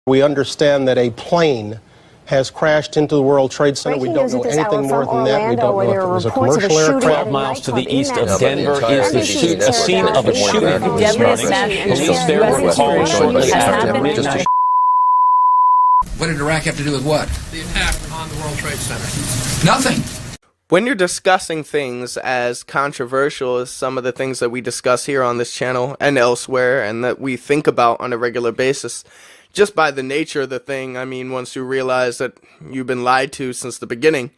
We understand that a plane has crashed into the World Trade Center. We don't know anything more than that. We don't know if it was a commercial aircraft. 12 miles to the east of Denver is the scene of a shooting. The deadliest mass shooting in U.S. history shortly has happened at night. What did Iraq have to do with what? The attack on the World Trade Center. Nothing. When you're discussing things as controversial as some of the things that we discuss here on this channel and elsewhere, and that we think about on a regular basis, just by the nature of the thing, I mean, once you realize that you've been lied to since the beginning,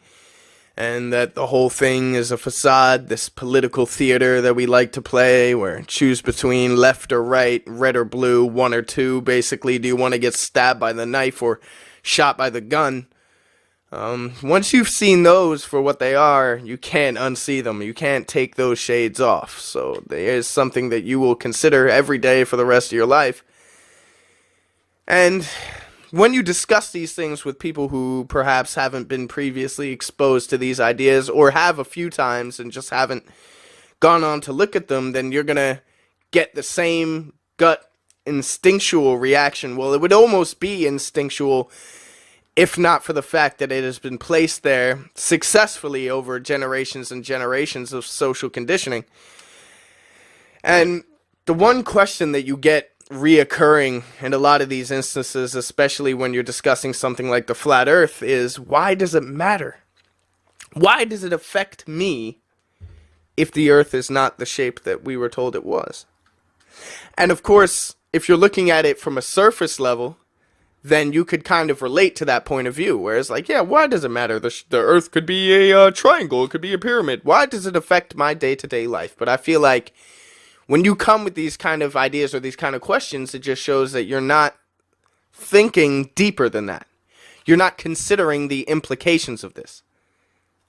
and that the whole thing is a facade, this political theater that we like to play, where choose between left or right, red or blue, one or two, basically, do you want to get stabbed by the knife or shot by the gun? Once you've seen those for what they are, you can't unsee them. You can't take those shades off. So there is something that you will consider every day for the rest of your life. And when you discuss these things with people who perhaps haven't been previously exposed to these ideas, or have a few times and just haven't gone on to look at them, then you're going to get the same gut instinctual reaction. Well, it would almost be instinctual if not for the fact that it has been placed there successfully over generations and generations of social conditioning. And the one question that you get reoccurring in a lot of these instances, especially when you're discussing something like the flat earth, is why does it matter? Why does it affect me if the earth is not the shape that we were told it was? And of course, if you're looking at it from a surface level, then you could kind of relate to that point of view, where it's like, yeah, why does it matter? The earth could be a triangle, it could be a pyramid. Why does it affect my day-to-day life? But I feel like when you come with these kind of ideas or these kind of questions, it just shows that you're not thinking deeper than that. You're not considering the implications of this.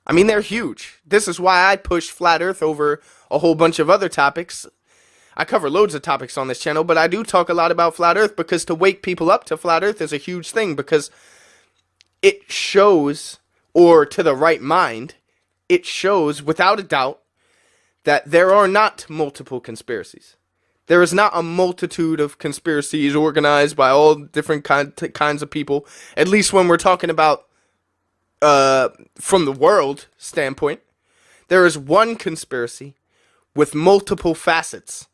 I mean, they're huge. This is why I push flat earth over a whole bunch of other topics. I cover loads of topics on this channel, but I do talk a lot about flat earth because to wake people up to flat earth is a huge thing, because it shows, or to the right mind, it shows without a doubt that there are not multiple conspiracies. There is not a multitude of conspiracies organized by all different kinds of people, at least when we're talking about from the world standpoint. There is one conspiracy with multiple facets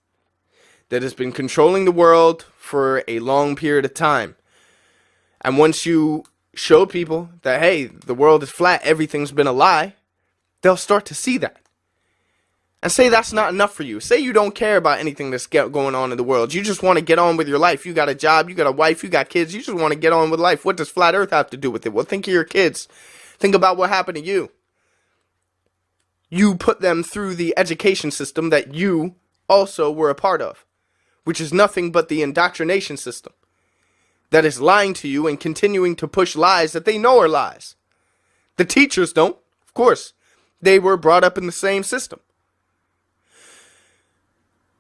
that has been controlling the world for a long period of time. And once you show people that, hey, the world is flat, everything's been a lie, they'll start to see that. And say that's not enough for you. Say you don't care about anything that's going on in the world. You just want to get on with your life. You got a job, you got a wife, you got kids. You just want to get on with life. What does flat earth have to do with it? Well, think of your kids. Think about what happened to you. You put them through the education system that you also were a part of, which is nothing but the indoctrination system that is lying to you and continuing to push lies that they know are lies. The teachers don't, of course. They were brought up in the same system.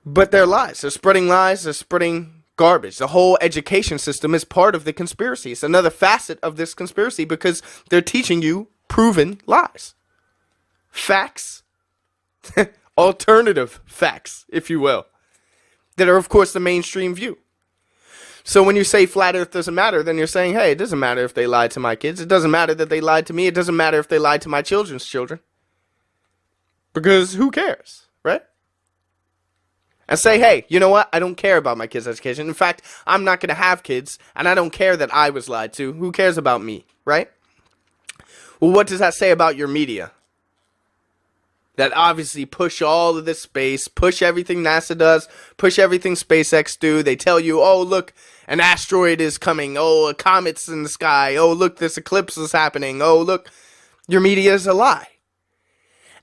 But they're lies. They're spreading lies. They're spreading garbage. The whole education system is part of the conspiracy. It's another facet of this conspiracy because they're teaching you proven lies. Facts. Alternative facts, if you will, that are, of course, the mainstream view. So when you say flat earth doesn't matter, then you're saying, hey, it doesn't matter if they lied to my kids. It doesn't matter that they lied to me. It doesn't matter if they lied to my children's children. Because who cares, right? And say, hey, you know what? I don't care about my kids' education. In fact, I'm not going to have kids, and I don't care that I was lied to. Who cares about me, right? Well, what does that say about your media? That obviously push all of this space, push everything NASA does, push everything SpaceX do. They tell you, oh, look, an asteroid is coming. Oh, a comet's in the sky. Oh, look, this eclipse is happening. Oh, look, your media is a lie.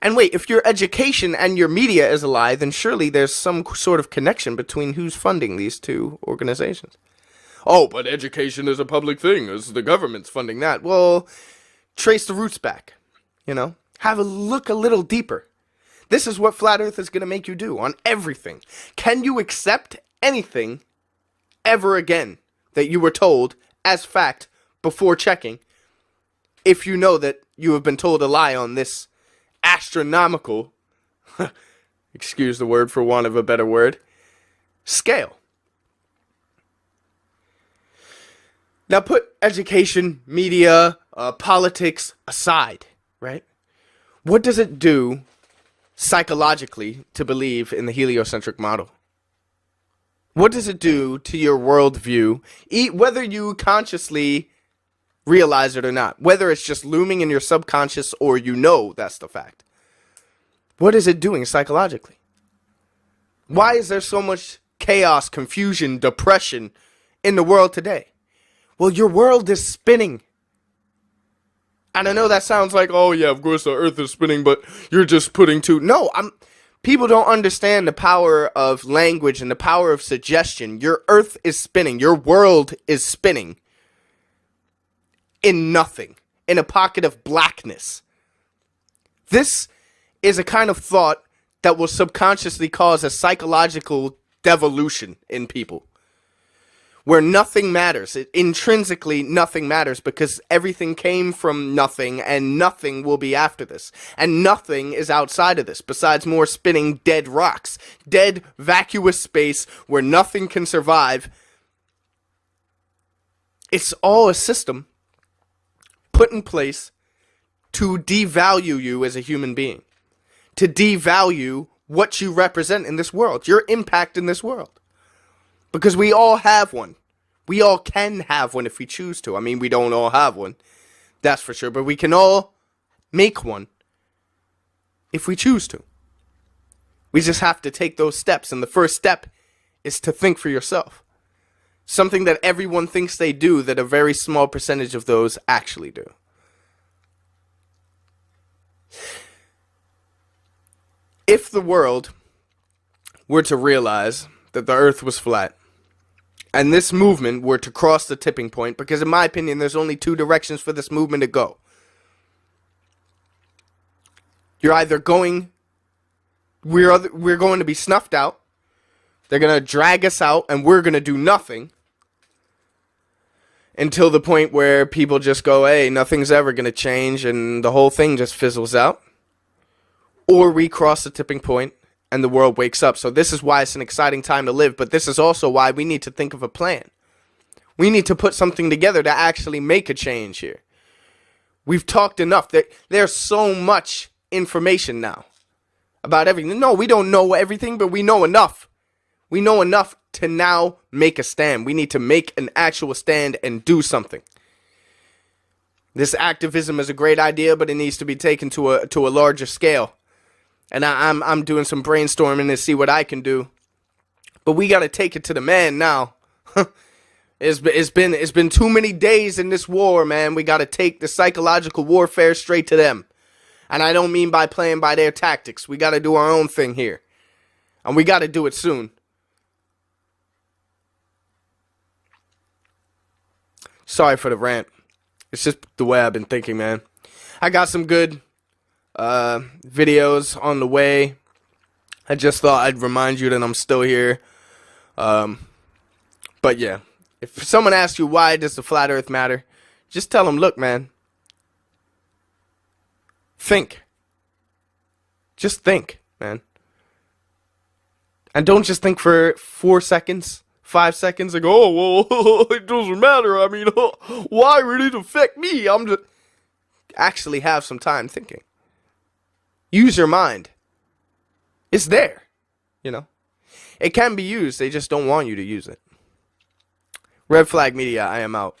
And wait, if your education and your media is a lie, then surely there's some sort of connection between who's funding these two organizations. Oh, but education is a public thing, as the government's funding that. Well, trace the roots back, you know? Have a look a little deeper. This is what Flat Earth is going to make you do on everything. Can you accept anything ever again that you were told as fact before checking if you know that you have been told a lie on this astronomical, excuse the word for want of a better word, scale? Now put education, media, politics aside, right? What does it do psychologically to believe in the heliocentric model? What does it do to your worldview, whether you consciously realize it or not, whether it's just looming in your subconscious or you know that's the fact? What is it doing psychologically? Why is there so much chaos, confusion, depression in the world today? Well, your world is spinning. And I know that sounds like, oh yeah, of course the earth is spinning, but you're just putting two. No, people don't understand the power of language and the power of suggestion. Your earth is spinning. Your world is spinning. In nothing. In a pocket of blackness. This is a kind of thought that will subconsciously cause a psychological devolution in people. Where nothing matters. Intrinsically, nothing matters because everything came from nothing and nothing will be after this. And nothing is outside of this besides more spinning dead rocks. Dead, vacuous space where nothing can survive. It's all a system put in place to devalue you as a human being. To devalue what you represent in this world. Your impact in this world. Because we all have one. We all can have one if we choose to. I mean, we don't all have one. That's for sure. But we can all make one if we choose to. We just have to take those steps. And the first step is to think for yourself. Something that everyone thinks they do that a very small percentage of those actually do. If the world were to realize that the earth was flat, and this movement were to cross the tipping point, because in my opinion, there's only two directions for this movement to go. You're either going, we're going to be snuffed out, they're going to drag us out, and we're going to do nothing, until the point where people just go, hey, nothing's ever going to change, and the whole thing just fizzles out. Or we cross the tipping point, and the world wakes up. So this is why it's an exciting time to live, but this is also why we need to think of a plan. We need to put something together to actually make a change here. We've talked enough. There's so much information now about everything. No, we don't know everything, but we know enough. We know enough to now make a stand. We need to make an actual stand and do something. This activism is a great idea, but it needs to be taken to a larger scale. And I'm doing some brainstorming to see what I can do. But we got to take it to the man now. It's been too many days in this war, man. We got to take the psychological warfare straight to them. And I don't mean by playing by their tactics. We got to do our own thing here. And we got to do it soon. Sorry for the rant. It's just the way I've been thinking, man. I got some good videos on the way. I just thought I'd remind you that I'm still here. But yeah, if someone asks you why does the flat earth matter, just tell them, look, man, think. Just think, man. And don't just think for 4 seconds, 5 seconds, and go, oh, well, it doesn't matter. I mean, why would it affect me? I'm just... Actually have some time thinking. Use your mind. It's there, you know. It can be used. They just don't want you to use it. Red Flag Media, I am out.